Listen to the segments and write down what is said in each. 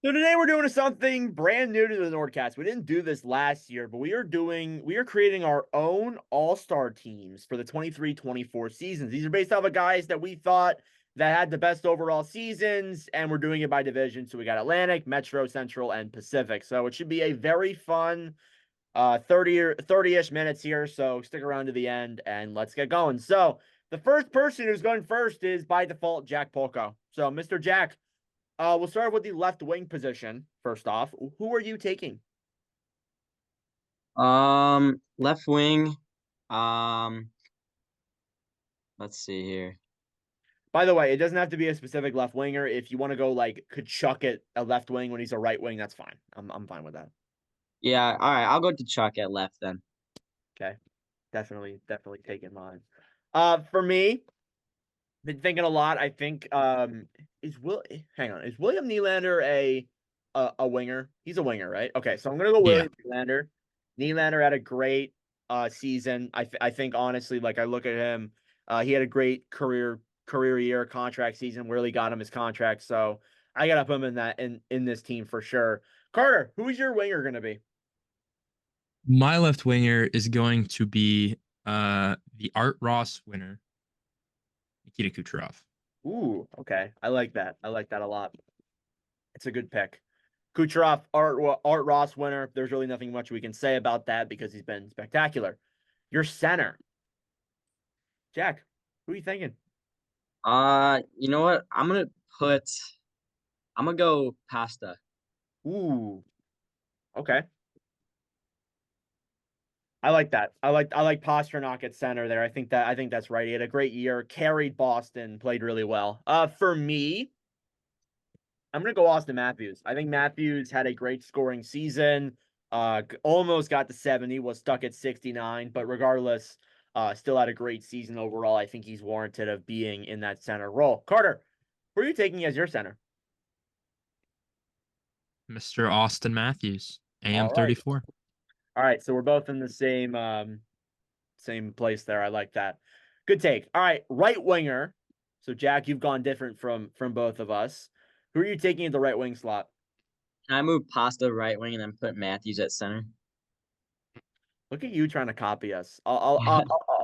So today we're doing something brand new to the NordCast. We didn't do this last year, but we are creating our own all-star teams for the 23-24 seasons. These are based off of guys that we thought that had the best overall seasons, and we're doing it by division. So we got Atlantic, Metro, Central, and Pacific. So it should be a very fun 30-ish minutes here. So stick around to the end and let's get going. So the first person who's going first is by default Jack Polko. So Mr. Jack, we'll start with the left wing position. First off, who are you taking? Left wing. Um, let's see here. By the way, it doesn't have to be a specific left winger. If you want to go like Kachuk at a left wing when he's a right wing, that's fine. I'm fine with that. Yeah, all right. I'll go to Chuck at left then. Okay, definitely taking mine. For me, been thinking a lot. I think is Will. Hang on, is William Nylander a winger? He's a winger, right? Okay, so I'm gonna go Yeah. William Nylander. Nylander had a great season. I think honestly, like I look at him, he had a great career year, contract season. Really got him his contract, so I gotta put him in that in this team for sure. Carter, who's your winger gonna be? My left winger is going to be the Art Ross winner, Nikita Kucherov. Ooh, okay, I like that. I like that a lot. It's a good pick. Kucherov, Art Ross winner. There's really nothing much we can say about that because he's been spectacular. Your center, Jack. Who are you thinking? You know what? Put I'm gonna go pasta. Ooh, okay. I like that. I like Pasternak at center there. I think that's right. He had a great year, carried Boston, played really well. For me, I'm gonna go Austin Matthews. I think Matthews had a great scoring season. Almost got to 70, was stuck at 69, but regardless, still had a great season overall. I think he's warranted of being in that center role. Carter, who are you taking as your center? Mr. Austin Matthews, All right. AM34. All right, so we're both in the same place there. I like that. Good take. All right, right winger. So Jack, you've gone different from both of us. Who are you taking at the right wing slot? Can I move pasta right wing and then put Matthews at center? Look at you trying to copy us. I'll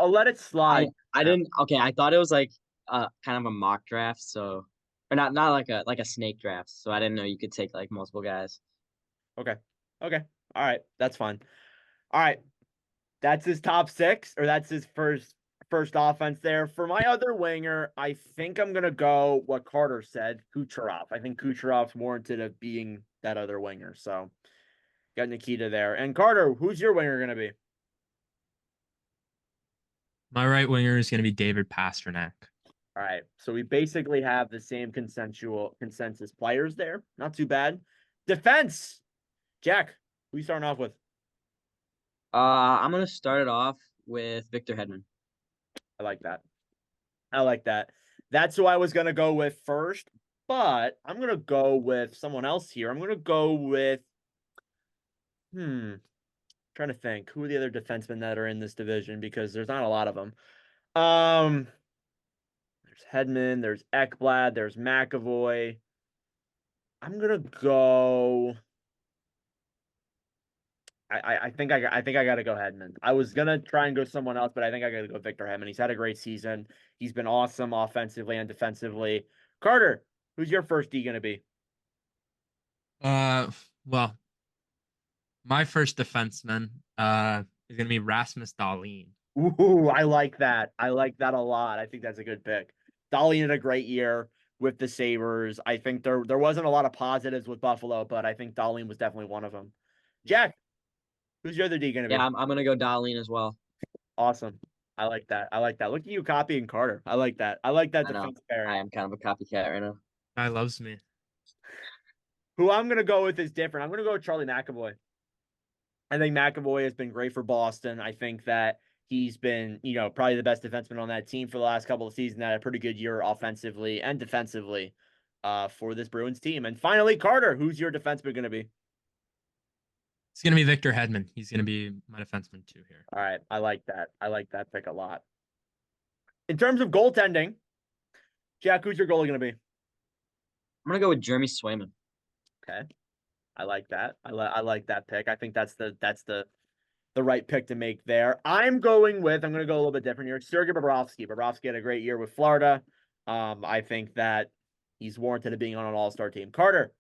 let it I slide. I didn't okay, I thought it was like kind of a mock draft, so or not like a snake draft, so I didn't know you could take like multiple guys. Okay. Okay. All right. That's fine. All right. That's his top six, or that's his first offense there. For my other winger, I think I'm gonna go what Carter said, Kucherov. I think Kucherov's warranted of being that other winger. So got Nikita there. And Carter, who's your winger gonna be? My right winger is going to be David Pasternak. All right. So we basically have the same consensual consensus players there. Not too bad. Defense. Jack, who you starting off with? I'm gonna start it off with Victor Hedman. I like that. I like that. That's who I was gonna go with first, but I'm gonna go with someone else here. I'm gonna go with trying to think who are the other defensemen that are in this division because there's not a lot of them. Um, there's Hedman, there's Ekblad, there's McAvoy. I'm gonna go. I think I gotta go Hedman. I was gonna try and go someone else, but I think I gotta go Victor Hedman. He's had a great season. He's been awesome offensively and defensively. Carter, who's your first D gonna be? Uh, well, my first defenseman is going to be Rasmus Dahlin. Ooh, I like that. I like that a lot. I think that's a good pick. Dolly had a great year with the Sabres. I think there wasn't a lot of positives with Buffalo, but I think Darlene was definitely one of them. Jack, who's your other D gonna Yeah, be? I'm gonna go Darlene as well. Awesome. I like that. I like that. Look at you copying Carter. I like that. I like that I know. defense I pairing. am kind of a copycat right now. Guy loves me. Who I'm gonna go with is different. I'm gonna go with Charlie McAvoy. I think McAvoy has been great for Boston. I think that he's been, probably the best defenseman on that team for the last couple of seasons. Had a pretty good year offensively and defensively for this Bruins team. And finally, Carter, who's your defenseman going to be? It's going to be Victor Hedman. He's going to be my defenseman too here. All right, I like that. I like that pick a lot. In terms of goaltending, Jack, who's your goalie going to be? I'm gonna go with Jeremy Swayman. Okay. I like that. I like that pick. I think that's the right pick to make there. I'm going to go a little bit different here. Sergei Bobrovsky. Bobrovsky had a great year with Florida. I think that he's warranted of being on an all-star team. Carter,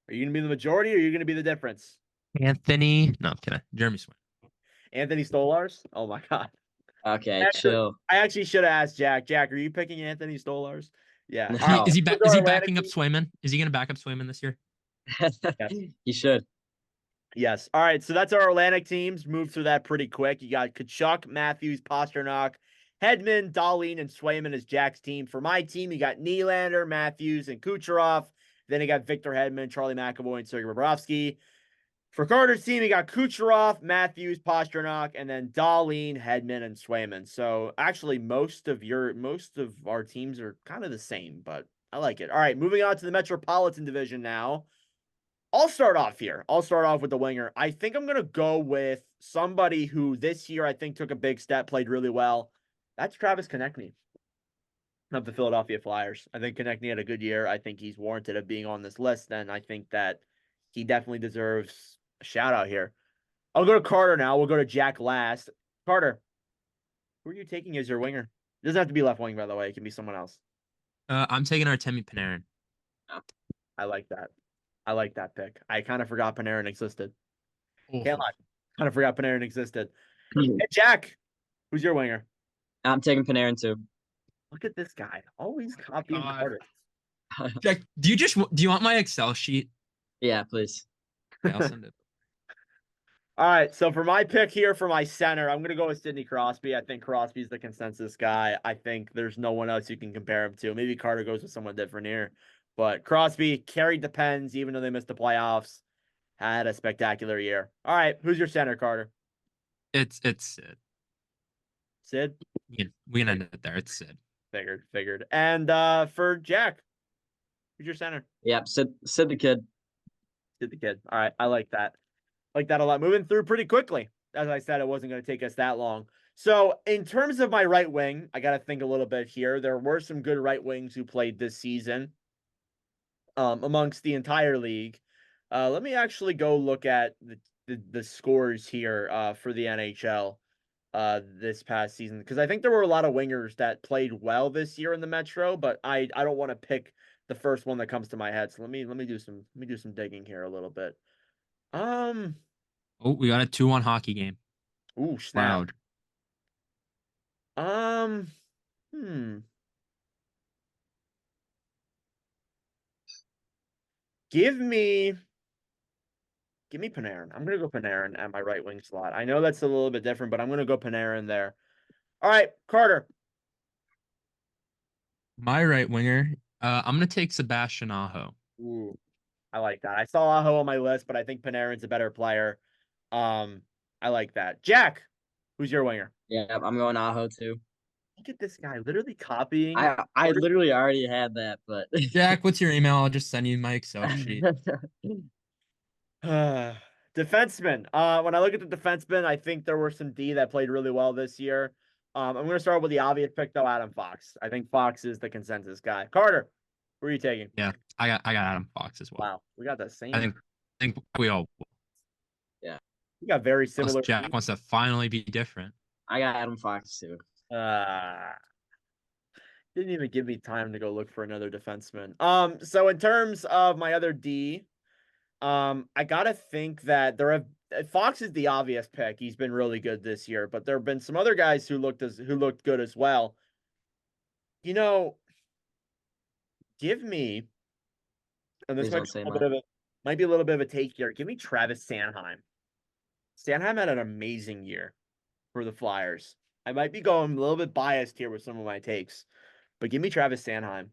are you going to be the majority or are you going to be the difference? Anthony. No, I'm kidding. Jeremy Swin. Anthony Stolars? Oh my God. Okay, chill. I actually should have asked Jack. Jack, are you picking Anthony Stolars? Yeah. No. All right. Is he Atlantic backing up team. Swayman? Is he going to back up Swayman this year? Yes. You should. Yes. All right. So that's our Atlantic teams. Move through that pretty quick. You got Kachuk, Matthews, Pasternak, Hedman, Dahlin, and Swayman as Jack's team. For my team, you got Nylander, Matthews, and Kucherov. Then you got Victor Hedman, Charlie McAvoy, and Sergei Bobrovsky. For Carter's team, you got Kucherov, Matthews, Pasternak, and then Dahlin, Hedman, and Swayman. So actually, most of our teams are kind of the same, but I like it. All right, moving on to the Metropolitan Division now. I'll start off here. I'll start off with the winger. I think I'm going to go with somebody who this year I think took a big step, played really well. That's Travis Konechny of the Philadelphia Flyers. I think Konechny had a good year. I think he's warranted of being on this list, and I think that he definitely deserves a shout out here. I'll go to Carter now. We'll go to Jack last. Carter, who are you taking as your winger? It doesn't have to be left wing, by the way. It can be someone else. I'm taking Artemi Panarin. I like that. I like that pick. I kind of forgot Panarin existed. Can't Oh. lie. Kind of forgot Panarin existed. Hey, Jack, who's your winger? I'm taking Panarin too. Look at this guy. Always copying God. Carter. Jack, do you want my Excel sheet? Yeah, please. Okay, I'll send it. All right, so for my pick here for my center, I'm going to go with Sidney Crosby. I think Crosby's the consensus guy. I think there's no one else you can compare him to. Maybe Carter goes with someone different here. But Crosby carried the Pens even though they missed the playoffs. Had a spectacular year. All right, who's your center, Carter? It's Sid. Sid? We can end it there. It's Sid. Figured. And for Jack, who's your center? Yep, Sid the kid. Sid the kid. All right, I like that. Like that a lot. Moving through pretty quickly. As I said, it wasn't going to take us that long. So, in terms of my right wing, I got to think a little bit here. There were some good right wings who played this season amongst the entire league. Let me actually go look at the scores here for the NHL this past season because I think there were a lot of wingers that played well this year in the Metro, but I don't want to pick the first one that comes to my head. So let me do some digging here a little bit. Oh, we got a 2-1 hockey game. Ooh, snap. Loud. Give me Panarin. I'm gonna go Panarin at my right wing slot. I know that's a little bit different, but I'm gonna go Panarin there. All right, Carter. My right winger. I'm gonna take Sebastian Aho. Ooh, I like that. I saw Aho on my list, but I think Panarin's a better player. I like that. Jack, who's your winger? Yeah, I'm going Aho too. Look at this guy, literally copying. I literally already had that, but Jack, what's your email? I'll just send you my Excel sheet. Defenseman. When I look at the defenseman, I think there were some D that played really well this year. I'm going to start with the obvious pick, though, Adam Fox. I think Fox is the consensus guy. Carter, who are you taking? Yeah, I got Adam Fox as well. Wow, we got the same. I think we all. Yeah, we got very similar. Jack wants to finally be different. I got Adam Fox too. Didn't even give me time to go look for another defenseman. So in terms of my other D, I gotta think that Fox is the obvious pick. He's been really good this year, but there have been some other guys who looked good as well. You know, give me, and this might be a little bit of a take here. Give me Travis Sanheim. Sanheim had an amazing year for the Flyers. I might be going a little bit biased here with some of my takes, but give me Travis Sanheim.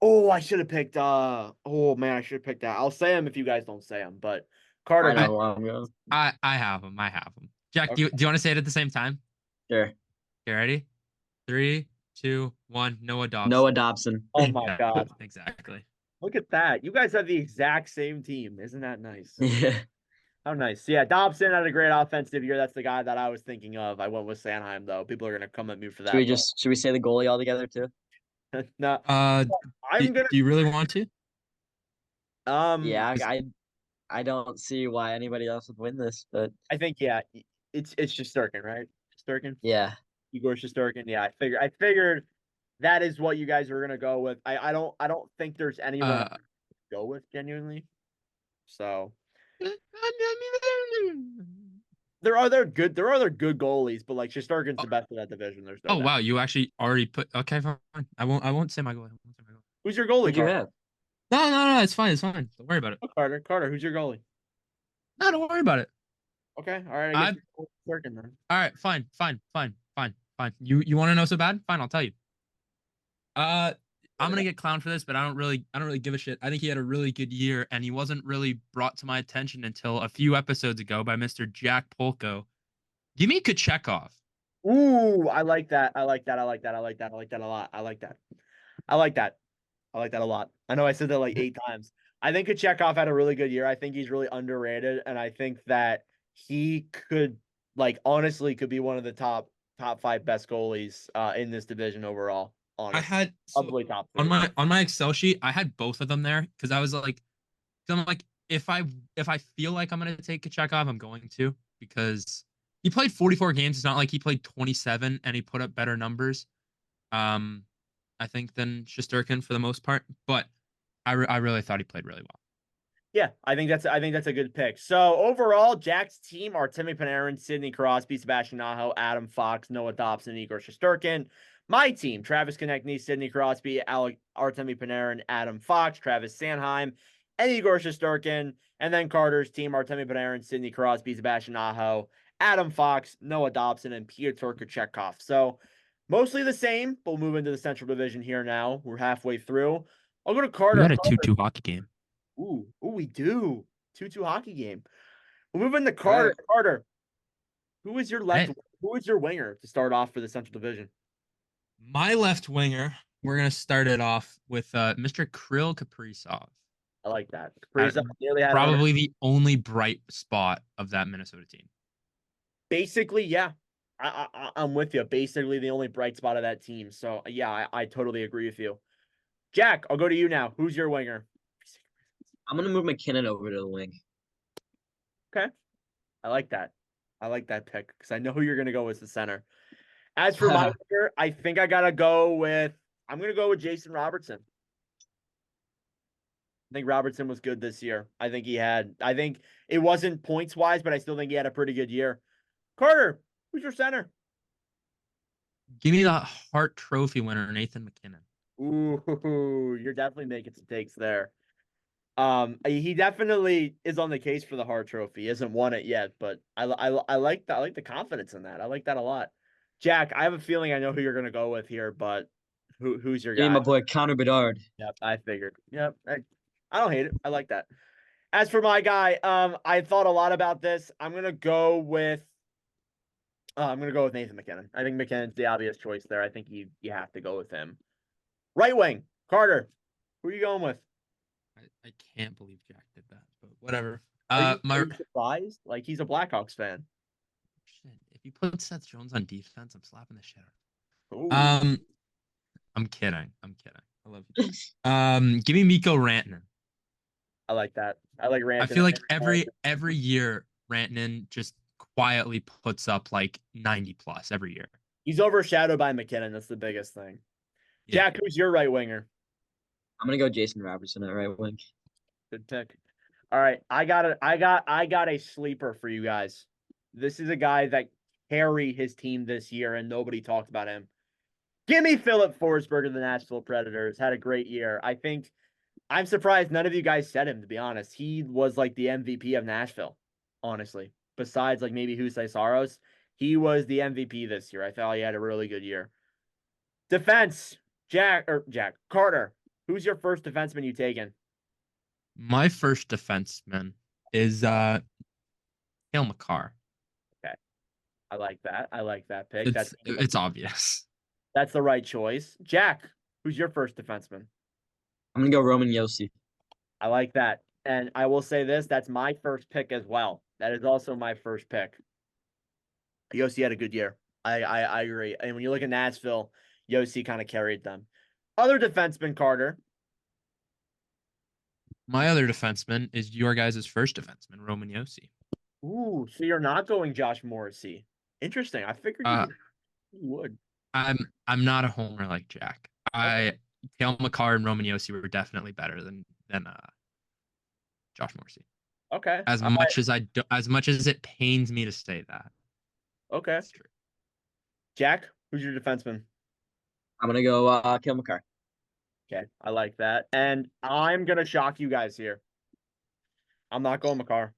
Oh, I should have picked. I should have picked that. I'll say him if you guys don't say him. But Carter, I know where I'm going. I have him. Jack, okay. do you want to say it at the same time? Sure. Okay, ready? 3, 2, 1. Noah Dobson. Noah Dobson. Oh my God! Exactly. Look at that. You guys have the exact same team. Isn't that nice? Yeah. How nice. Yeah, Dobson had a great offensive year. That's the guy that I was thinking of. I went with Sanheim though. People are gonna come at me for that. Should we say the goalie altogether too? No. Do you really want to? Yeah, Um, I don't see why anybody else would win this, but I think yeah, it's Shesterkin, right? Shesterkin, yeah. Igor Shesterkin. Yeah, I figured that is what you guys were gonna go with. I don't think there's anyone Uh, else to go with genuinely. So there are other good goalies, but like Shesterkin's oh, the best of that division. There's no oh doubt. wow, you actually already put. Okay, fine. I won't say my goal. I won't say my goal. Who's your goalie, Who'd you Carter? have? No. It's fine. It's fine. Don't worry about it. Oh, Carter, who's your goalie? No, don't worry about it. Okay, all right. I guess I. you're Shesterkin then. All right. Fine. You want to know so bad? Fine. I'll tell you. Uh, I'm gonna get clowned for this, but I don't really give a shit. I think he had a really good year, and he wasn't really brought to my attention until a few episodes ago by Mr. Jack Polko. Give me Kachekov. Ooh, I like that. I like that. I like that. I like that. I like that a lot. I like that. I like that. I like that a lot. I know I said that like 8 times. I think Kachekov had a really good year. I think he's really underrated, and I think that he could, like, honestly, could be one of the top five best goalies in this division overall. I Honestly, had so probably top on three. my Excel sheet, I had both of them there because I was like, 'cause I'm like, if I feel like I'm gonna take Kachekov, I'm going to because he played 44 games. It's not like he played 27 and he put up better numbers. Um, I think than Shesterkin for the most part, but I really thought he played really well. Yeah, I think that's a good pick. So overall, Jack's team are Timmy Panarin, Sidney Crosby, Sebastian Aho, Adam Fox, Noah Dobson, Igor Shesterkin. My team: Travis Konechny, Sidney Crosby, Artemi Panarin, Adam Fox, Travis Sanheim, and Igor Shesterkin. And then Carter's team: Artemi Panarin, Sidney Crosby, Sebastian Aho, Adam Fox, Noah Dobson, and Pyotr Kochetkov. So mostly the same, but we'll move into the Central Division here now. We're halfway through. I'll go to We Carter. got a 2-2 hockey game. Ooh, we do. 2-2 hockey game. We're moving to All Carter. right. Carter, who is your left? Hey, Who is your winger to start off for the Central Division? my left winger. We're gonna start it off with Mr. Kirill Kaprizov. I like that. At Kaprizov nearly had 100. probably the only bright spot of that Minnesota team. Basically, yeah. I'm with you. Basically, the only bright spot of that team. So, yeah, I totally agree with you. Jack, I'll go to you now. Who's your winger? I'm gonna move McKinnon over to the wing. Okay. I like that. I like that pick because I know who you're going to go as the center. As for my winger, I think I got to go with, I'm going to go with Jason Robertson. I think Robertson was good this year. I think it wasn't points wise, but I still think he had a pretty good year. Carter, who's your center? Give me the Hart Trophy winner, Nathan McKinnon. Ooh, you're definitely making some takes there. He definitely is on the case for the Hart Trophy. He hasn't won it yet, but I like the confidence in that. I like that a lot. Jack, I have a feeling I know who you're gonna go with here, but who's your Give me my guy? boy Connor Bedard. Yep, I figured. Yep, I don't hate it. I like that. As for my guy, I thought a lot about this. I'm gonna go with Nathan McKinnon. I think McKinnon's the obvious choice there. I think you have to go with him. Right wing, Carter. Who are you going with? I can't believe Jack did that, but whatever. Are you, are My you surprised? Like, he's a Blackhawks fan. shit. If you put Seth Jones on defense, I'm slapping the shit Ooh, out. I'm kidding. I'm kidding. I love you. Give me Mikko Rantanen. I like that. I like I Ranton. feel like every year Rantanen just quietly puts up like 90 plus every year. He's overshadowed by McKinnon. That's the biggest thing. Yeah. Jack, who's your right winger? I'm gonna go Jason Robertson at right wing. Good pick. All right, I got a sleeper for you guys. This is a guy that carried his team this year, and nobody talked about him. Give me Philip Forsberg of the Nashville Predators. Had a great year. I'm surprised none of you guys said him, to be honest. He was like the MVP of Nashville, honestly. Besides, like, maybe Husay Saros, he was the MVP this year. I thought he had a really good year. Defense, Jack Carter. Who's your first defenseman you taken? My first defenseman is Cale Makar. Okay, I like that. I like that pick. It's obvious. That's the right choice. Jack, who's your first defenseman? I'm gonna go Roman Yossi. I like that. And I will say this, that's my first pick as well. That is also my first pick. Yossi had a good year. I agree. And when you look at Nashville, Yossi kind of carried them. Other defenseman, Carter. My other defenseman is your guys' first defenseman, Roman Yossi. Ooh, so you're not going Josh Morrissey. Interesting. I figured Uh, you would. I'm not a homer like Jack. Okay. Kale McCarr and Roman Yossi were definitely better than Josh Morrissey. Okay. As much as it pains me to say that, Okay. it's true. Jack, who's your defenseman? I'm gonna go Kill McCarr. Okay, I like that. And I'm gonna shock you guys here. I'm not going McCarr.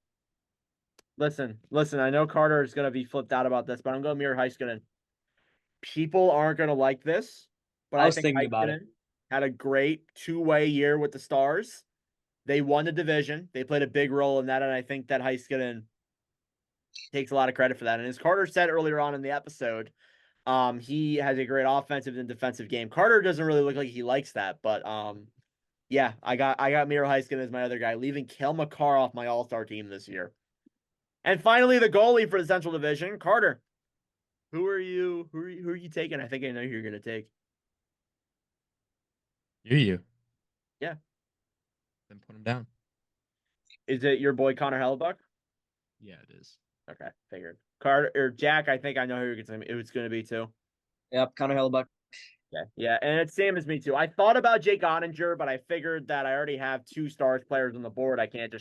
Listen. I know Carter is gonna be flipped out about this, but I'm going Miro Heiskanen. People aren't gonna like this, but I I was think thinking about it. Heiskanen had a great two-way year with the Stars. They won the division. They played a big role in that, and I think that Heiskanen takes a lot of credit for that. And as Carter said earlier on in the episode, he has a great offensive and defensive game. Carter doesn't really look like he likes that, but yeah, I got Miro Heiskanen as my other guy, leaving Kale McCarr off my All-Star team this year. And finally, the goalie for the Central Division, Carter. Who are you taking? I think I know who you're gonna take. You. Yeah. Then put him down. Is it your boy Connor Hellebuck? Yeah, it is. Okay, figured. Carter or Jack, I think I know who it's gonna be too. Yep, Connor Hellebuck. Yeah, and it's same as me too. I thought about Jake Ottinger, but I figured that I already have two Stars players on the board. I can't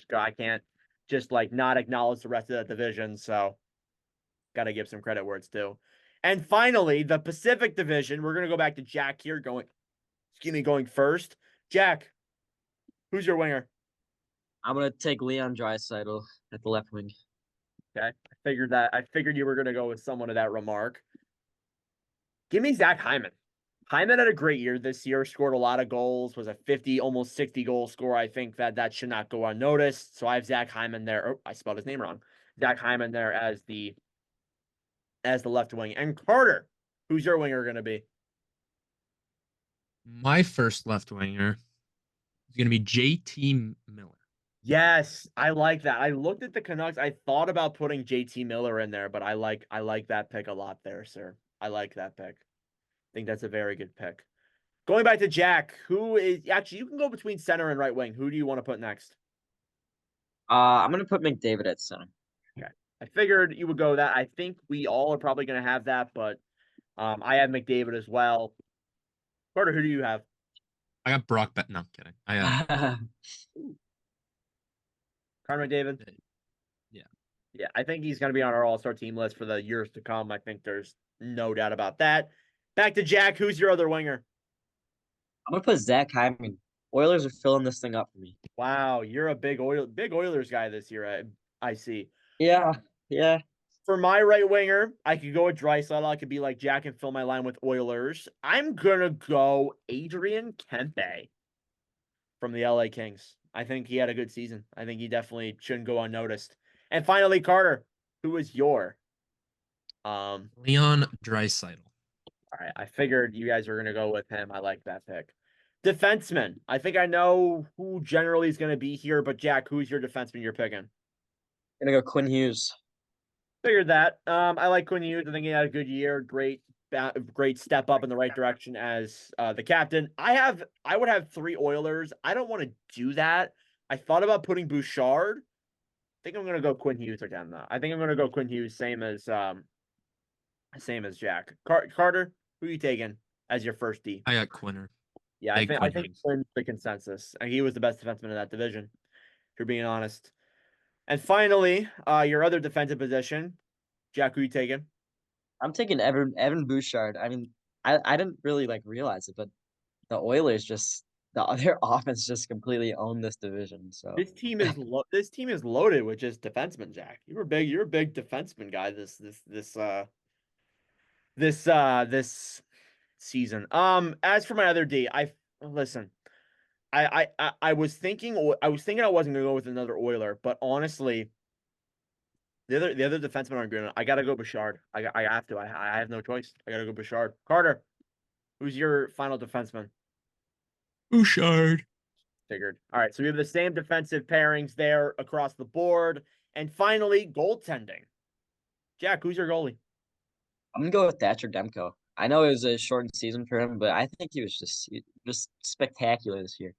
just like not acknowledge the rest of that division. So gotta give some credit where it's due. And finally, the Pacific Division. We're gonna go back to Jack here going first. Jack, who's your winger? I'm gonna take Leon Draisaitl at the left wing. Okay. I figured you were gonna go with someone of that remark. Give me Zach Hyman. Hyman had a great year this year, scored a lot of goals, was a 50, almost 60 goal scorer. I think that should not go unnoticed. So I have Zach Hyman there. Oh, I spelled his name wrong. Zach Hyman there as the left wing. And Carter, who's your winger going to be? My first left winger is going to be JT Miller. Yes, I like that. I looked at the Canucks. I thought about putting JT Miller in there, but I like that pick a lot there, sir. I like that pick. I think that's a very good pick. Going back to Jack, who is actually you can go between center and right wing. Who do you want to put next? I'm gonna put McDavid at center. Okay. I figured you would go that. I think we all are probably going to have that, but I have McDavid as well. Carter, who do you have? I got Brock Bet. No, I'm kidding. Connor McDavid? Yeah. Yeah, I think he's going to be on our all-star team list for the years to come. I think there's no doubt about that. Back to Jack. Who's your other winger? I'm gonna put Zach Hyman. Oilers are filling this thing up for me. Wow, you're a big Oilers guy this year. I see. Yeah, yeah. For my right winger, I could go with Draisaitl. I could be like Jack and fill my line with Oilers. I'm gonna go Adrian Kempe from the LA Kings. I think he had a good season. I think he definitely shouldn't go unnoticed. And finally, Carter, who is your Leon Draisaitl. all right, I figured you guys were gonna go with him. I like that pick. Defenseman. I think I know who generally is gonna be here, but Jack, who's your defenseman you're picking? Gonna go Quinn Hughes. Figured that. I like Quinn Hughes. I think he had a good year. Great step up in the right direction as the captain. I would have three Oilers. I don't want to do that. I thought about putting Bouchard. I think I'm gonna go Quinn Hughes again though. I think I'm gonna go Quinn Hughes, same as Jack. Carter, who are you taking as your first D? I got Quinner. Yeah, Big I Quinn think Hughes. Quinn's the consensus. And he was the best defenseman in that division, if you're being honest. And finally, your other defensive position, Jack, who you taking? I'm taking Evan Bouchard. I mean, I didn't really like realize it, but the Oilers just their offense just completely owned this division. So This team is loaded with just defensemen, Jack. You're a big defenseman guy this season. As for my other D, listen. I was thinking I wasn't gonna go with another Oiler, but honestly, the other defensemen aren't good enough. I gotta go Bouchard. I have to. I have no choice. I gotta go Bouchard. Carter, who's your final defenseman? Bouchard. Figured. All right, so we have the same defensive pairings there across the board. And finally, goaltending. Jack, who's your goalie? I'm gonna go with Thatcher Demko. I know it was a shortened season for him, but I think he was just spectacular this year.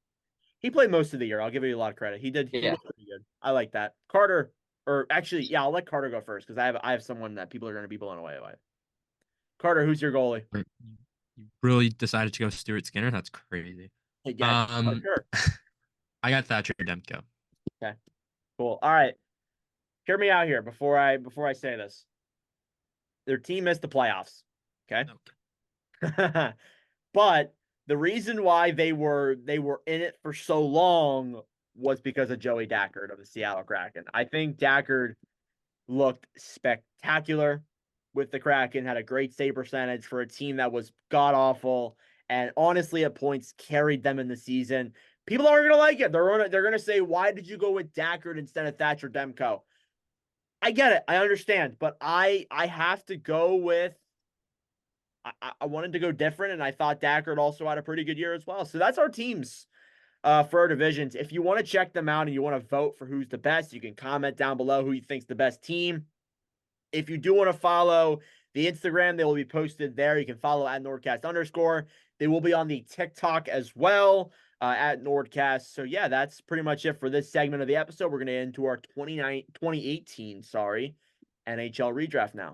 He played most of the year. I'll give you a lot of credit. He did. He Yeah. was pretty good. I like that. Carter, or actually, yeah, I'll let Carter go first because I have someone that people are going to be blown away by. Carter, who's your goalie? You really decided to go Stuart Skinner? That's crazy. Yeah, sure. I got Thatcher Demko. Okay, cool. All right, hear me out here before I say this. Their team missed the playoffs. Okay. But the reason why they were in it for so long was because of Joey Dackard of the Seattle Kraken. I think Dackard looked spectacular with the Kraken, had a great save percentage for a team that was god awful, and honestly at points carried them in the season. People aren't gonna like it. They're gonna say, "Why did you go with Dackard instead of Thatcher Demko?" I get it. I understand, but I have to go with. I wanted to go different, and I thought Dackard also had a pretty good year as well. So that's our teams for our divisions. If you want to check them out and you want to vote for who's the best, you can comment down below who you think's the best team. If you do want to follow the Instagram, they will be posted there. You can follow at NordCast_. They will be on the TikTok as well at NordCast. So yeah, that's pretty much it for this segment of the episode. We're going to get into our 2018 NHL redraft now.